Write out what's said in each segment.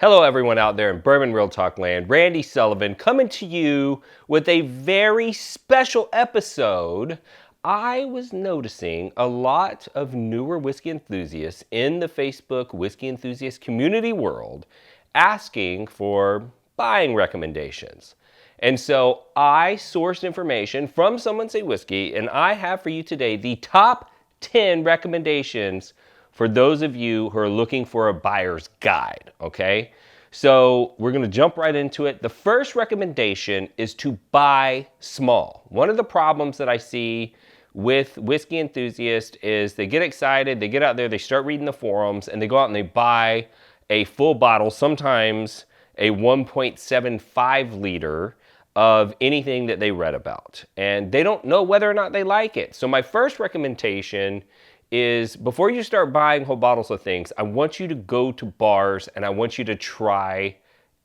Hello everyone out there in Bourbon Real Talk land. Randy Sullivan coming to you with a very special episode. I was noticing a lot of newer whiskey enthusiasts in the Facebook whiskey enthusiast community world asking for buying recommendations. And so I sourced information from Someone Say Whiskey, and I have for you today the top 10 recommendations for those of you who are looking for a buyer's guide, okay? So we're gonna jump right into it. The first recommendation is to buy small. One of the problems that I see with whiskey enthusiasts is they get excited, they get out there, they start reading the forums, and they go out and they buy a full bottle, sometimes a 1.75 liter of anything that they read about. And they don't know whether or not they like it. So my first recommendation is before you start buying whole bottles of things, I want you to go to bars and I want you to try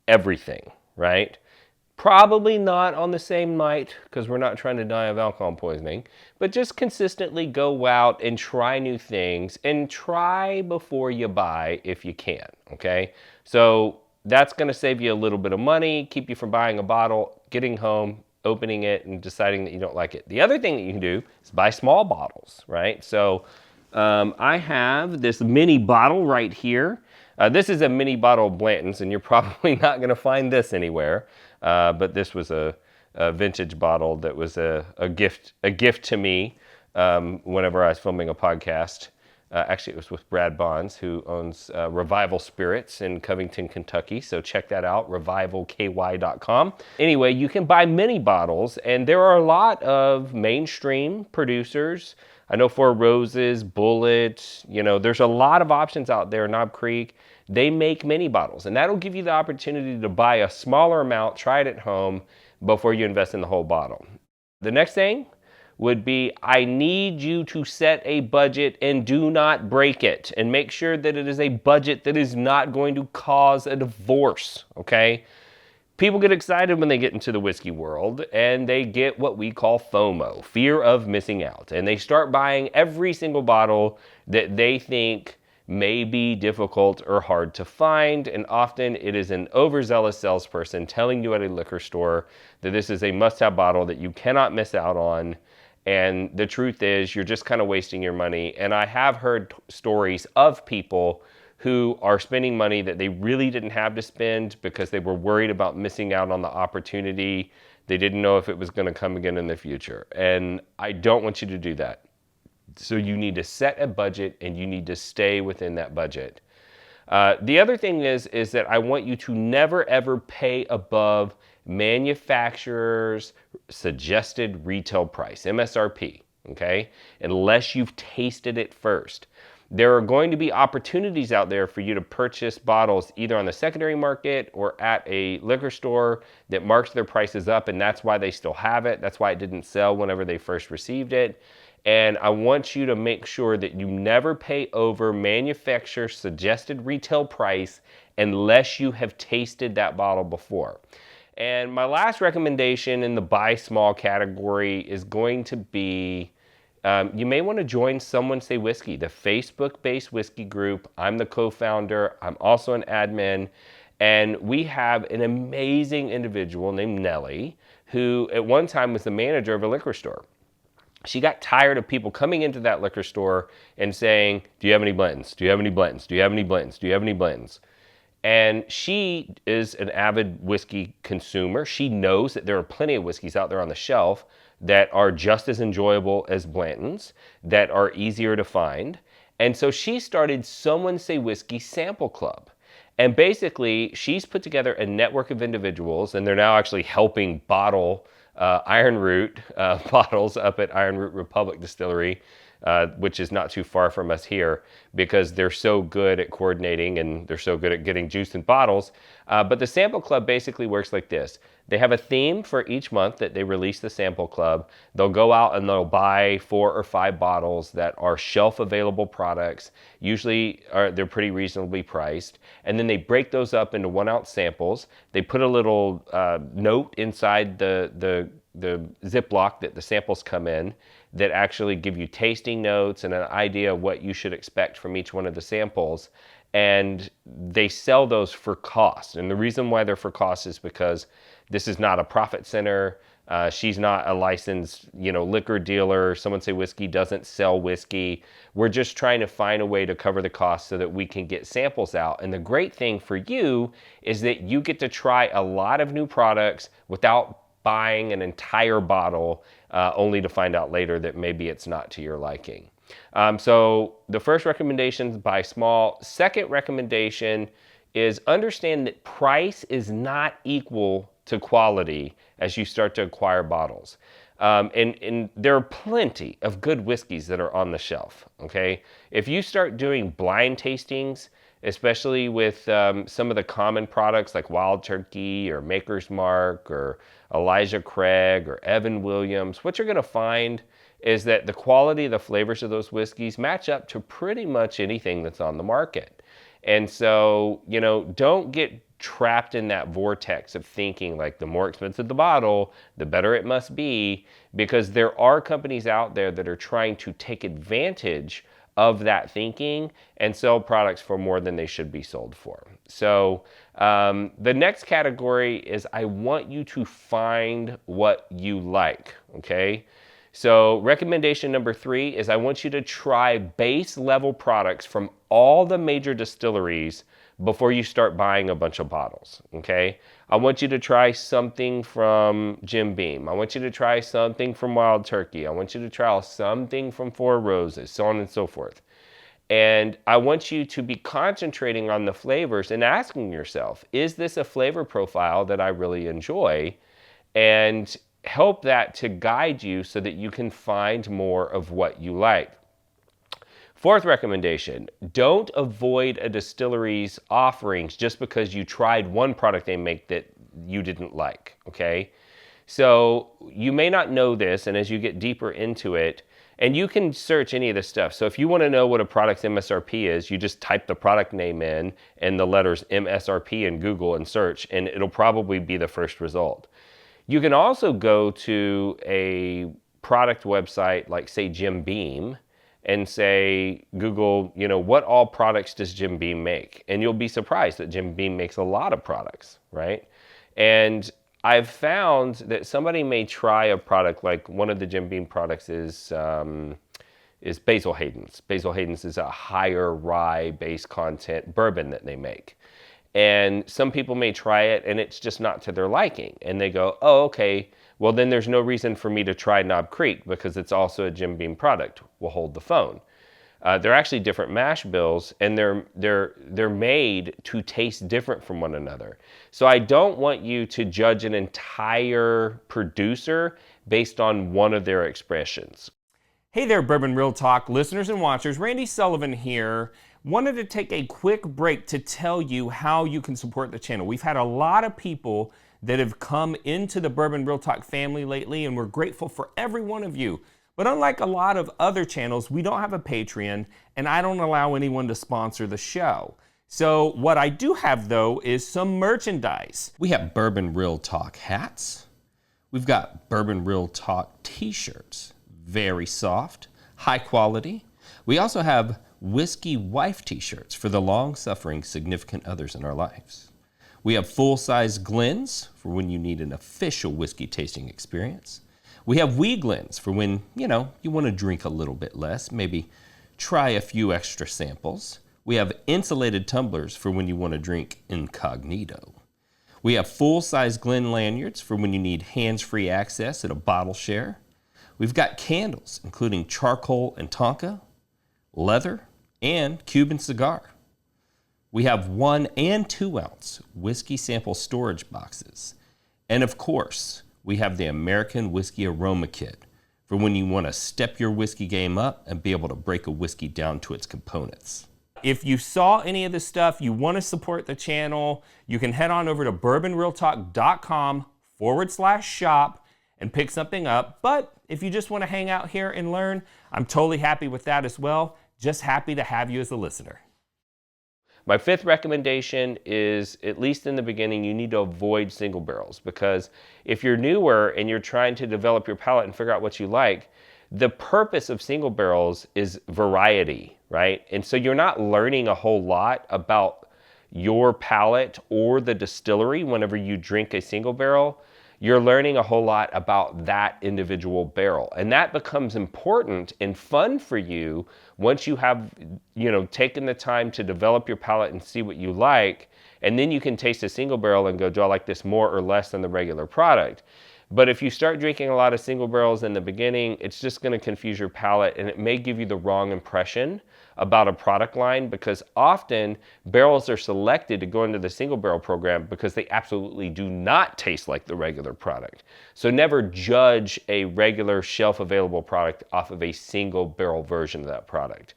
everything, right? Probably not on the same night because we're not trying to die of alcohol poisoning, but just consistently go out and try new things and try before you buy if you can, okay? So that's gonna save you a little bit of money, keep you from buying a bottle, getting home, opening it and deciding that you don't like it. The other thing that you can do is buy small bottles, right? So I have this mini bottle right here. This is a mini bottle of Blanton's, and you're probably not going to find this anywhere. But this was a vintage bottle that was a gift to me whenever I was filming a podcast. Actually, it was with Brad Bonds, who owns Revival Spirits in Covington, Kentucky. So check that out, revivalky.com. Anyway, you can buy mini bottles, and there are a lot of mainstream producers. I know Four Roses, Bullet, there's a lot of options out there. Knob Creek, they make mini bottles, and that'll give you the opportunity to buy a smaller amount, try it at home before you invest in the whole bottle. The next thing would be, I need you to set a budget and do not break it, and make sure that it is a budget that is not going to cause a divorce, okay? People get excited when they get into the whiskey world and they get what we call FOMO, fear of missing out. And they start buying every single bottle that they think may be difficult or hard to find. And often it is an overzealous salesperson telling you at a liquor store that this is a must-have bottle that you cannot miss out on. And the truth is you're just kind of wasting your money. And I have heard stories of people who are spending money that they really didn't have to spend because they were worried about missing out on the opportunity. They didn't know if it was going to come again in the future. And I don't want you to do that. So you need to set a budget and you need to stay within that budget. The other thing is that I want you to never ever pay above manufacturer's suggested retail price, MSRP, okay? Unless you've tasted it first. There are going to be opportunities out there for you to purchase bottles either on the secondary market or at a liquor store that marks their prices up, and that's why they still have it. That's why it didn't sell whenever they first received it. And I want you to make sure that you never pay over manufacturer suggested retail price unless you have tasted that bottle before. And my last recommendation in the buy small category is going to be you may want to join Someone Say Whiskey, the Facebook-based whiskey group. I'm the co-founder. I'm also an admin. And we have an amazing individual named Nellie, who at one time was the manager of a liquor store. She got tired of people coming into that liquor store and saying, do you have any Blends? Do you have any Blends? Do you have any Blends? Do you have any Blends? And she is an avid whiskey consumer. She knows that there are plenty of whiskeys out there on the shelf that are just as enjoyable as Blanton's, that are easier to find. And so she started Someone Say Whiskey Sample Club. And basically, she's put together a network of individuals, and they're now actually helping bottle Iron Root bottles up at Iron Root Republic Distillery, which is not too far from us here, because they're so good at coordinating and they're so good at getting juice in bottles. But the Sample Club basically works like this. They have a theme for each month that they release the Sample Club. They'll go out and they'll buy 4 or 5 bottles that are shelf available products. Usually they're pretty reasonably priced. And then they break those up into 1-ounce samples. They put a little note inside the Ziploc that the samples come in that actually give you tasting notes and an idea of what you should expect from each one of the samples. and they sell those for cost. And the reason why they're for cost is because this is not a profit center. She's not a licensed, liquor dealer. Someone Say Whiskey doesn't sell whiskey. We're just trying to find a way to cover the cost so that we can get samples out. And the great thing for you is that you get to try a lot of new products without buying an entire bottle, only to find out later that maybe it's not to your liking. So the first recommendation is buy small. Second recommendation is understand that price is not equal to quality as you start to acquire bottles. And there are plenty of good whiskeys that are on the shelf, okay? If you start doing blind tastings, especially with some of the common products like Wild Turkey or Maker's Mark or Elijah Craig or Evan Williams, what you're gonna find is that the quality of the flavors of those whiskeys match up to pretty much anything that's on the market. And so, don't get trapped in that vortex of thinking like the more expensive the bottle, the better it must be, because there are companies out there that are trying to take advantage of that thinking and sell products for more than they should be sold for. So the next category is I want you to find what you like, okay? So recommendation number 3 is I want you to try base level products from all the major distilleries before you start buying a bunch of bottles, okay? I want you to try something from Jim Beam. I want you to try something from Wild Turkey. I want you to try something from Four Roses, so on and so forth. And I want you to be concentrating on the flavors and asking yourself, is this a flavor profile that I really enjoy? And help that to guide you so that you can find more of what you like. Fourth recommendation, don't avoid a distillery's offerings just because you tried one product they make that you didn't like, okay? So you may not know this, and as you get deeper into it, and you can search any of this stuff. So if you want to know what a product's MSRP is, you just type the product name in and the letters MSRP in Google and search, and it'll probably be the first result. You can also go to a product website like, say, Jim Beam, and say, Google, what all products does Jim Beam make? And you'll be surprised that Jim Beam makes a lot of products, right? And I've found that somebody may try a product like one of the Jim Beam products is Basil Hayden's. Basil Hayden's is a higher rye base content bourbon that they make. And some people may try it and it's just not to their liking. And they go, oh, okay, well then there's no reason for me to try Knob Creek because it's also a Jim Beam product. We'll hold the phone. They're actually different mash bills, and they're made to taste different from one another. So I don't want you to judge an entire producer based on one of their expressions. Hey there, Bourbon Real Talk listeners and watchers. Randy Sullivan here. Wanted to take a quick break to tell you how you can support the channel. We've had a lot of people that have come into the Bourbon Real Talk family lately, and we're grateful for every one of you. But unlike a lot of other channels, we don't have a Patreon, and I don't allow anyone to sponsor the show. So what I do have, though, is some merchandise. We have Bourbon Real Talk hats. We've got Bourbon Real Talk t-shirts. Very soft, high quality. We also have Whiskey Wife t-shirts for the long-suffering significant others in our lives. We have full-size Glens for when you need an official whiskey tasting experience. We have wee Glens for when, you want to drink a little bit less, maybe try a few extra samples. We have insulated tumblers for when you want to drink incognito. We have full-size Glen lanyards for when you need hands-free access at a bottle share. We've got candles, including charcoal and tonka, leather, and Cuban cigar. We have 1 and 2 ounce whiskey sample storage boxes. And of course, we have the American Whiskey Aroma Kit for when you want to step your whiskey game up and be able to break a whiskey down to its components. If you saw any of this stuff, you want to support the channel, you can head on over to bourbonrealtalk.com/shop and pick something up. But if you just want to hang out here and learn, I'm totally happy with that as well. Just happy to have you as a listener. My fifth recommendation is, at least in the beginning, you need to avoid single barrels, because if you're newer and you're trying to develop your palate and figure out what you like, the purpose of single barrels is variety, right? And so you're not learning a whole lot about your palate or the distillery whenever you drink a single barrel. You're learning a whole lot about that individual barrel. And that becomes important and fun for you once you have, taken the time to develop your palate and see what you like. And then you can taste a single barrel and go, do I like this more or less than the regular product? But if you start drinking a lot of single barrels in the beginning, it's just going to confuse your palate, and it may give you the wrong impression about a product line, because often barrels are selected to go into the single barrel program because they absolutely do not taste like the regular product. So never judge a regular shelf available product off of a single barrel version of that product.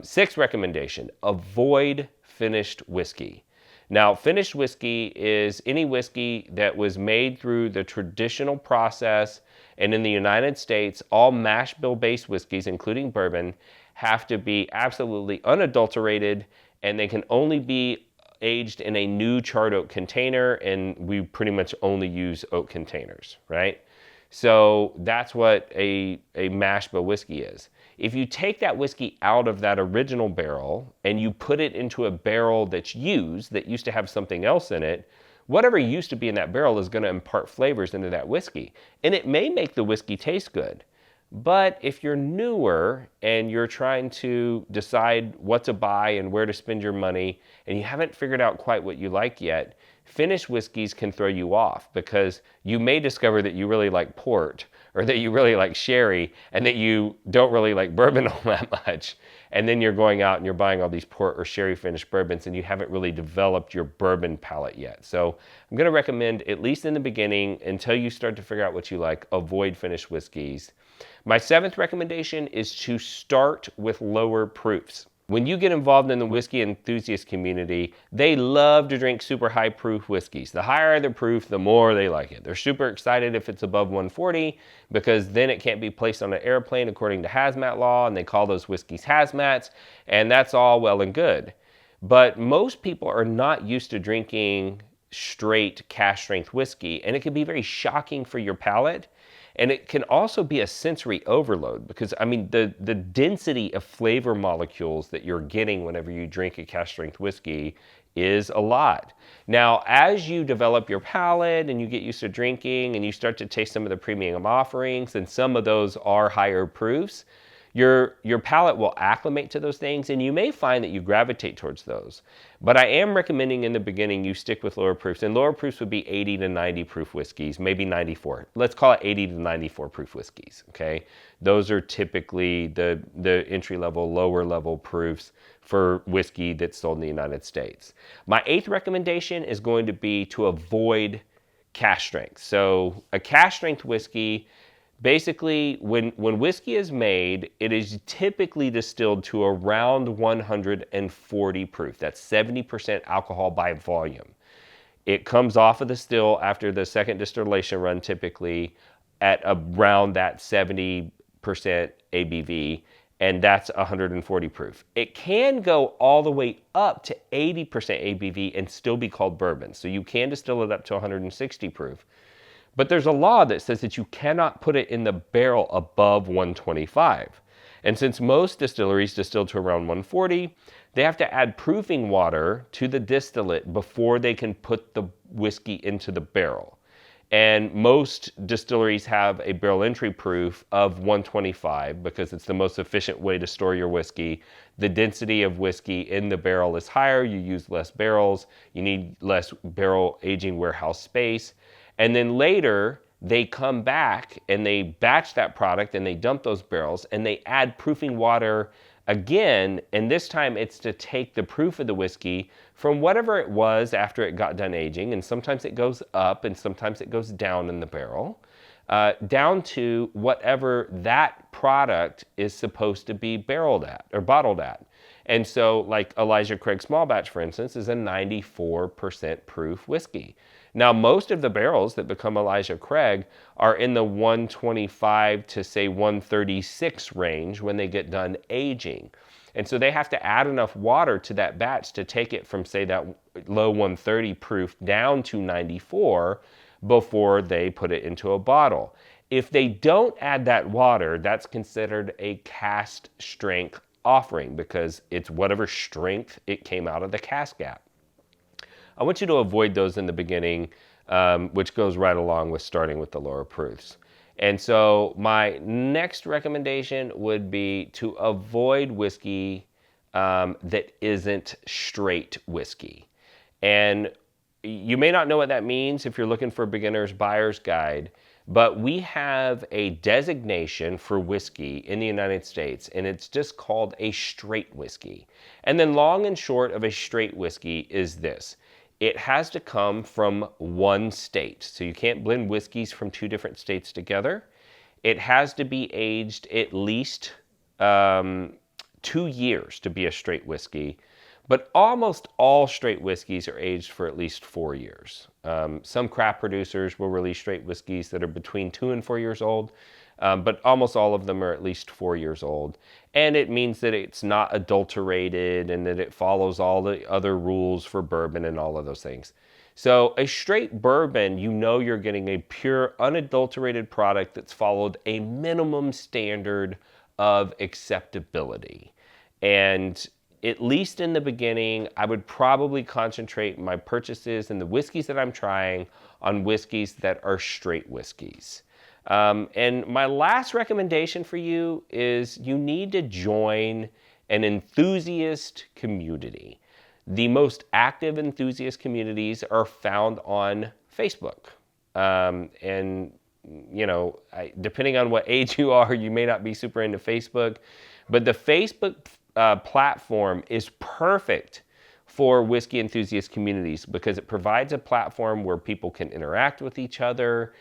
Sixth recommendation, avoid finished whiskey. Now, finished whiskey is any whiskey that was made through the traditional process, and in the United States, all mash bill-based whiskeys, including bourbon, have to be absolutely unadulterated, and they can only be aged in a new charred oak container, and we pretty much only use oak containers, right? So that's what a mash bill whiskey is. If you take that whiskey out of that original barrel and you put it into a barrel that's used, that used to have something else in it, whatever used to be in that barrel is going to impart flavors into that whiskey. And it may make the whiskey taste good. But if you're newer and you're trying to decide what to buy and where to spend your money, and you haven't figured out quite what you like yet, finished whiskeys can throw you off, because you may discover that you really like port, or that you really like sherry, and that you don't really like bourbon all that much. And then you're going out and you're buying all these port or sherry finished bourbons, and you haven't really developed your bourbon palate yet. So I'm going to recommend, at least in the beginning, until you start to figure out what you like, avoid finished whiskeys. My seventh recommendation is to start with lower proofs. When you get involved in the whiskey enthusiast community, they love to drink super high proof whiskeys. The higher the proof, the more they like it. They're super excited if it's above 140, because then it can't be placed on an airplane according to hazmat law, and they call those whiskeys hazmats, and that's all well and good. But most people are not used to drinking straight cask strength whiskey, and it can be very shocking for your palate. And it can also be a sensory overload, because, the density of flavor molecules that you're getting whenever you drink a cask strength whiskey is a lot. Now, as you develop your palate and you get used to drinking and you start to taste some of the premium offerings, and some of those are higher proofs, your palate will acclimate to those things, and you may find that you gravitate towards those. But I am recommending in the beginning you stick with lower proofs, and lower proofs would be 80 to 90 proof whiskeys, maybe 94. Let's call it 80 to 94 proof whiskeys, okay? Those are typically the entry level, lower level proofs for whiskey that's sold in the United States. My eighth recommendation is going to be to avoid cask strength. So a cask strength whiskey, basically, when whiskey is made, it is typically distilled to around 140 proof. That's 70% alcohol by volume. It comes off of the still after the second distillation run, typically at around that 70% ABV, and that's 140 proof. It can go all the way up to 80% ABV and still be called bourbon. So you can distill it up to 160 proof. But there's a law that says that you cannot put it in the barrel above 125. And since most distilleries distill to around 140, they have to add proofing water to the distillate before they can put the whiskey into the barrel. And most distilleries have a barrel entry proof of 125 because it's the most efficient way to store your whiskey. The density of whiskey in the barrel is higher, you use less barrels, you need less barrel aging warehouse space. And then later, they come back and they batch that product and they dump those barrels and they add proofing water again, and this time it's to take the proof of the whiskey from whatever it was after it got done aging, and sometimes it goes up and sometimes it goes down in the barrel, down to whatever that product is supposed to be barreled at or bottled at. And so, like Elijah Craig Small Batch, for instance, is a 94% proof whiskey. Now, most of the barrels that become Elijah Craig are in the 125 to say 136 range when they get done aging. And so they have to add enough water to that batch to take it from, say, that low 130 proof down to 94 before they put it into a bottle. If they don't add that water, that's considered a cask strength offering because it's whatever strength it came out of the cask at. I want you to avoid those in the beginning, which goes right along with starting with the lower proofs. And so my next recommendation would be to avoid whiskey that isn't straight whiskey. And you may not know what that means if you're looking for a beginner's buyer's guide, but we have a designation for whiskey in the United States, and it's just called a straight whiskey. And then long and short of a straight whiskey is this. It has to come from one state. So you can't blend whiskeys from two different states together. It has to be aged at least 2 years to be a straight whiskey. But almost all straight whiskeys are aged for at least 4 years. Some craft producers will release straight whiskeys that are between 2 and 4 years old, but almost all of them are at least 4 years old. And it means that it's not adulterated and that it follows all the other rules for bourbon and all of those things. So a straight bourbon, you know you're getting a pure, unadulterated product that's followed a minimum standard of acceptability. And at least in the beginning, I would probably concentrate my purchases and the whiskeys that I'm trying on whiskeys that are straight whiskeys. And my last recommendation for you is you need to join an enthusiast community. The most active enthusiast communities are found on Facebook. And you know, depending on what age you are, you may not be super into Facebook, but the Facebook platform is perfect for whiskey enthusiast communities because it provides a platform where people can interact with each other.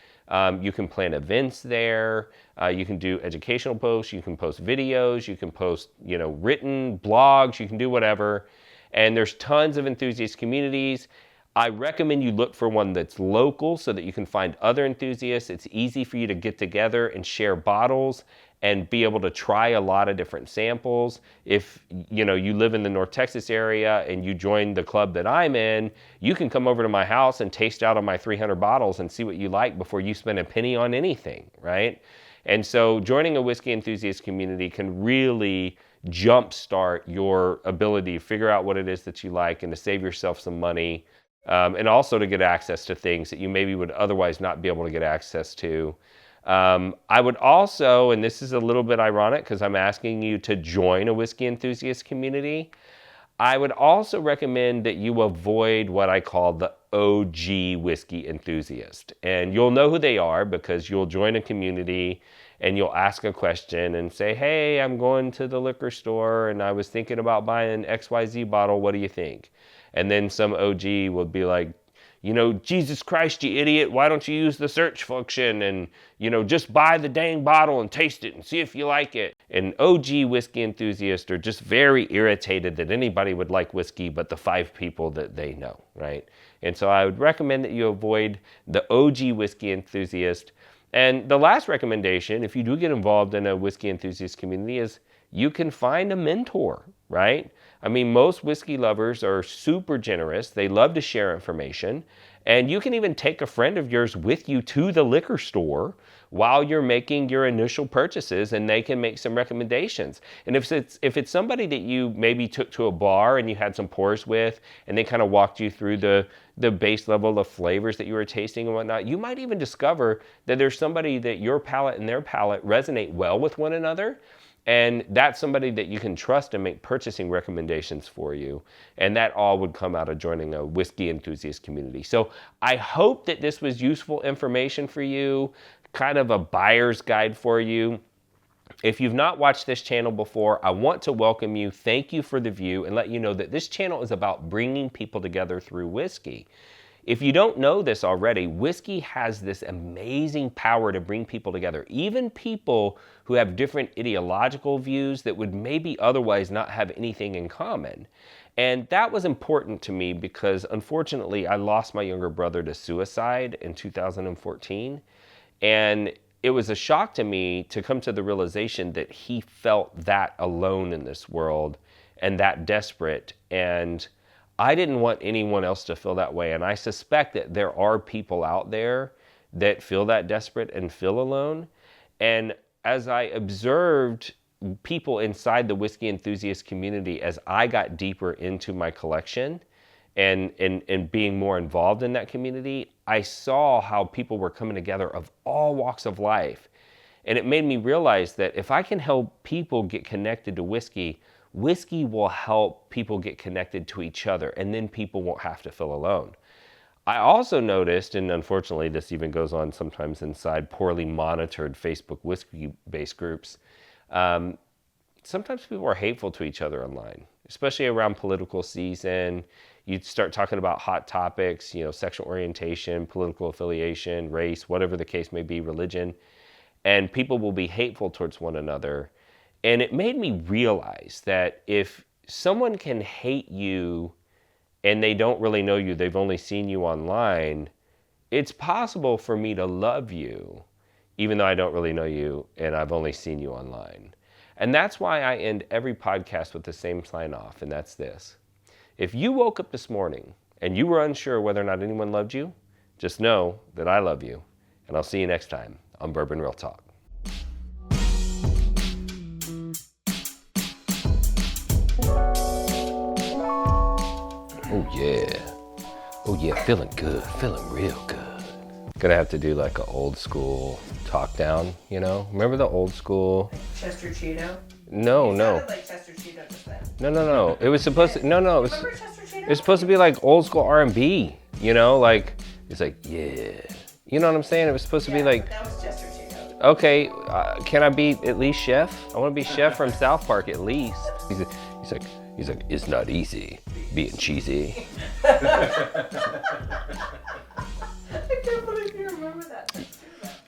You can plan events there. You can do educational posts. You can post videos. You can post, written blogs. You can do whatever. And there's tons of enthusiast communities. I recommend you look for one that's local so that you can find other enthusiasts. It's easy for you to get together and share bottles and be able to try a lot of different samples. If you live in the North Texas area and you join the club that I'm in, you can come over to my house and taste out of my 300 bottles and see what you like before you spend a penny on anything, right? And so joining a whiskey enthusiast community can really jumpstart your ability to figure out what it is that you like and to save yourself some money, and also to get access to things that you maybe would otherwise not be able to get access to. I would also, and this is a little bit ironic because I'm asking you to join a whiskey enthusiast community, I would also recommend that you avoid what I call the OG whiskey enthusiast. And you'll know who they are because you'll join a community and you'll ask a question and say, hey, I'm going to the liquor store and I was thinking about buying an XYZ bottle. What do you think? And then some OG will be like, Jesus Christ, you idiot, why don't you use the search function and, just buy the dang bottle and taste it and see if you like it. And OG whiskey enthusiasts are just very irritated that anybody would like whiskey but the 5 people that they know, right? And so I would recommend that you avoid the OG whiskey enthusiast. And the last recommendation, if you do get involved in a whiskey enthusiast community, is you can find a mentor, right? I mean, most whiskey lovers are super generous. They love to share information. And you can even take a friend of yours with you to the liquor store while you're making your initial purchases, and they can make some recommendations. And if it's somebody that you maybe took to a bar and you had some pours with, and they kind of walked you through the base level of flavors that you were tasting and whatnot, you might even discover that there's somebody that your palate and their palate resonate well with one another. And that's somebody that you can trust and make purchasing recommendations for you. And that all would come out of joining a whiskey enthusiast community. So I hope that this was useful information for you, kind of a buyer's guide for you. If you've not watched this channel before, I want to welcome you. Thank you for the view and let you know that this channel is about bringing people together through whiskey. If you don't know this already, whiskey has this amazing power to bring people together, even people who have different ideological views that would maybe otherwise not have anything in common. And that was important to me because unfortunately I lost my younger brother to suicide in 2014. And it was a shock to me to come to the realization that he felt that alone in this world and that desperate. And I didn't want anyone else to feel that way. And I suspect that there are people out there that feel that desperate and feel alone. And as I observed people inside the whiskey enthusiast community, as I got deeper into my collection and being more involved in that community, I saw how people were coming together of all walks of life. And it made me realize that if I can help people get connected to whiskey, whiskey will help people get connected to each other, and then people won't have to feel alone. I also noticed, and unfortunately this even goes on sometimes inside poorly monitored Facebook whiskey-based groups, sometimes people are hateful to each other online, especially around political season. You start talking about hot topics, sexual orientation, political affiliation, race, whatever the case may be, religion, and people will be hateful towards one another. And it made me realize that if someone can hate you and they don't really know you, they've only seen you online, it's possible for me to love you, even though I don't really know you and I've only seen you online. And that's why I end every podcast with the same sign off, and that's this. If you woke up this morning and you were unsure whether or not anyone loved you, just know that I love you, and I'll see you next time on Bourbon Real Talk. Oh yeah, feeling good, feeling real good. Gonna have to do like an old school talk down, Remember the old school? Like Chester Cheeto? No. It sounded like Chester Cheeto just then. No. It was supposed to, Remember Chester Cheeto? It was supposed to be like old school R&B, like, it's like, yeah. You know what I'm saying? It was supposed to be like. But that was Chester Cheeto. Okay, can I be at least Chef? I want to be Chef from South Park at least. He's like, it's not easy being cheesy. I can't believe you remember that.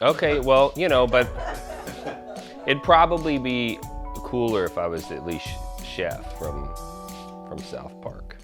Okay, well, but it'd probably be cooler if I was at least Chef from South Park.